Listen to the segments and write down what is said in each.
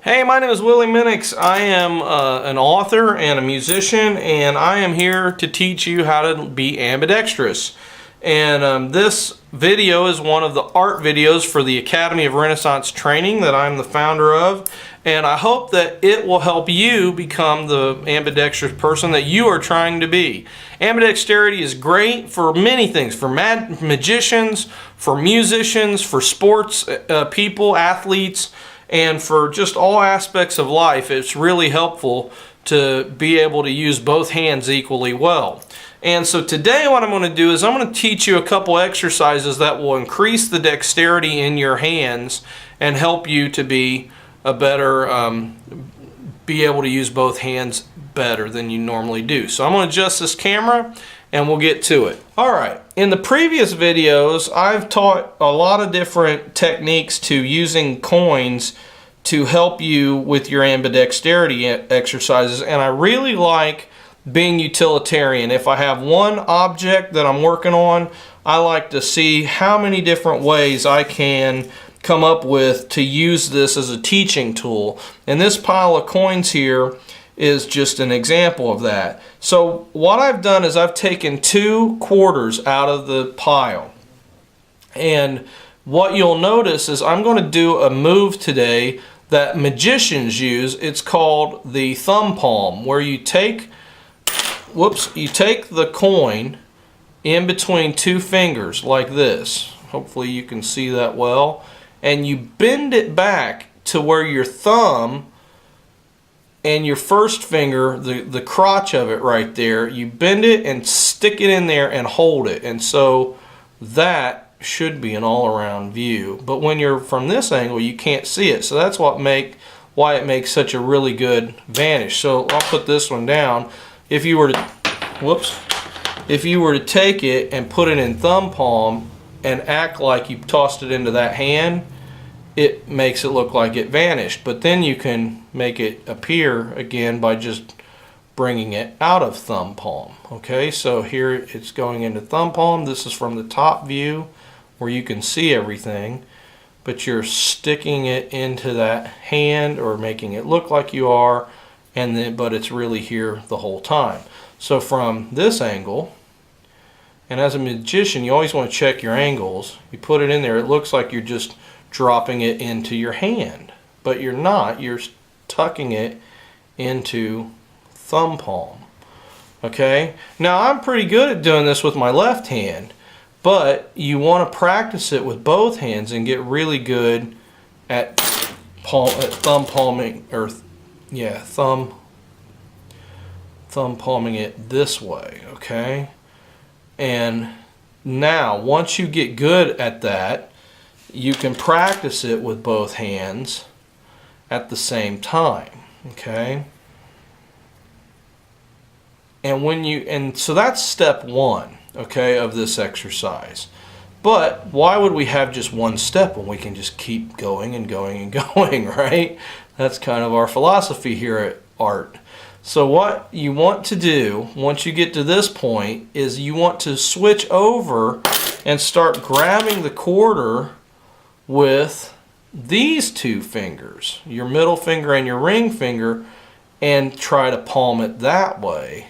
Hey, my name is Willy Minnix. I am an author and a musician, and I am here to teach you how to be ambidextrous. And this video is one of the art videos for the Academy of Renaissance Training that I'm the founder of, and I hope that it will help you become the ambidextrous person that you are trying to be. Ambidexterity is great for many things, for magicians, for musicians, for sports people, athletes, and for just all aspects of life. It's really helpful to be able to use both hands equally well. And so today what I'm going to do is I'm going to teach you a couple exercises that will increase the dexterity in your hands and help you to be a better, be able to use both hands better than you normally do. So I'm going to adjust this camera and we'll get to it. Alright, in the previous videos I've taught a lot of different techniques to using coins to help you with your ambidexterity exercises, and I really like being utilitarian. If I have one object that I'm working on, I like to see how many different ways I can come up with to use this as a teaching tool. And this pile of coins here is just an example of that. So what I've done is I've taken 2 quarters out of the pile, and what you'll notice is I'm going to do a move today that magicians use. It's called the thumb palm, where you take the coin in between 2 fingers like this. Hopefully you can see that well, and you bend it back to where your thumb and your first finger, the crotch of it right there, you bend it and stick it in there and hold it. And so that should be an all-around view. But when you're from this angle, you can't see it. So that's why it makes such a really good vanish. So I'll put this one down. If you were to take it and put it in thumb palm and act like you tossed it into that hand, it makes it look like it vanished. But then you can make it appear again by just bringing it out of thumb palm. Okay, so here it's going into thumb palm. This is from the top view where you can see everything, but you're sticking it into that hand or making it look like you are, but it's really here the whole time. So from this angle, and as a magician you always want to check your angles, you put it in there, it looks like you're just dropping it into your hand, but you're not. You're tucking it into thumb palm. Okay, now I'm pretty good at doing this with my left hand, but you want to practice it with both hands and get really good at thumb palming, or thumb palming it this way. Okay, and now once you get good at that, you can practice it with both hands at the same time. Okay, and so that's step 1, okay, of this exercise. But why would we have just one step when we can just keep going and going and going, right? That's kind of our philosophy here at ART. So what you want to do once you get to this point is you want to switch over and start grabbing the quarter with these 2 fingers, your middle finger and your ring finger, and try to palm it that way.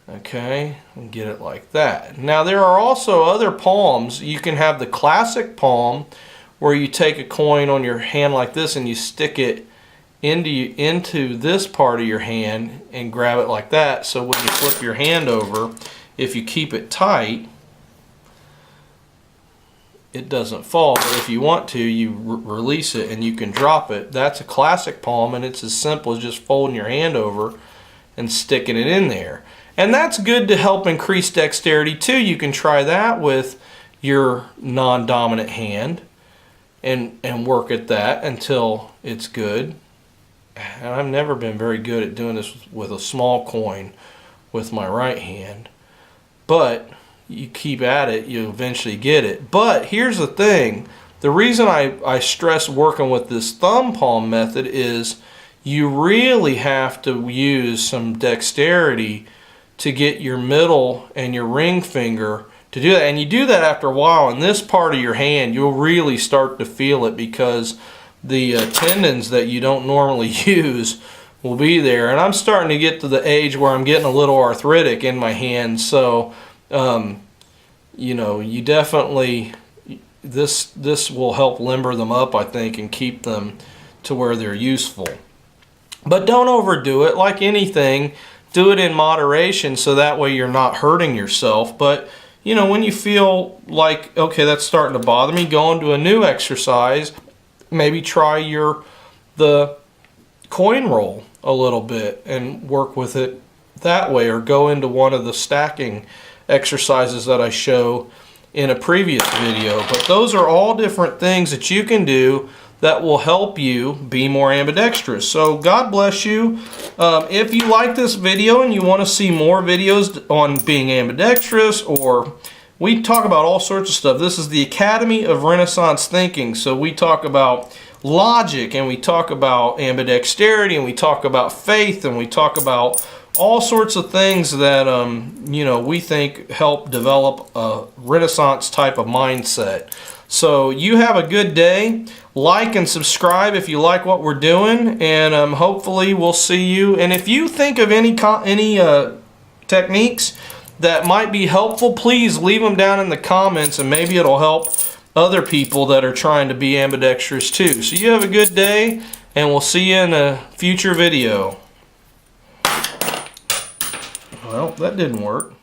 Okay, and get it like that. Now there are also other palms. You can have the classic palm where you take a coin on your hand like this and you stick it into this part of your hand and grab it like that, so when you flip your hand over, if you keep it tight, it doesn't fall. But if you want to, you release it and you can drop it. That's a classic palm, and it's as simple as just folding your hand over and sticking it in there. And that's good to help increase dexterity too. You can try that with your non-dominant hand and work at that until it's good. And I've never been very good at doing this with a small coin with my right hand, but you keep at it, you eventually get it. But here's the thing, the reason I stress working with this thumb palm method is you really have to use some dexterity to get your middle and your ring finger to do that. And you do that after a while, and this part of your hand you'll really start to feel it, because tendons that you don't normally use will be there. And I'm starting to get to the age where I'm getting a little arthritic in my hands, so you know, you definitely, this will help limber them up, I think, and keep them to where they're useful. But don't overdo it. Like anything, do it in moderation, so that way you're not hurting yourself. But you know, when you feel like, okay, that's starting to bother me, go into a new exercise. Maybe try the coin roll a little bit and work with it that way, or go into one of the stacking exercises that I show in a previous video. But those are all different things that you can do that will help you be more ambidextrous. So God bless you. If you like this video and you want to see more videos on being ambidextrous, or we talk about all sorts of stuff. This is the Academy of Renaissance Thinking. So we talk about logic, and we talk about ambidexterity, and we talk about faith, and we talk about all sorts of things that you know, we think help develop a Renaissance type of mindset. So you have a good day. Like and subscribe if you like what we're doing, and hopefully we'll see you. And if you think of any techniques that might be helpful, please leave them down in the comments, and maybe it'll help other people that are trying to be ambidextrous too. So you have a good day, and we'll see you in a future video. Well, that didn't work.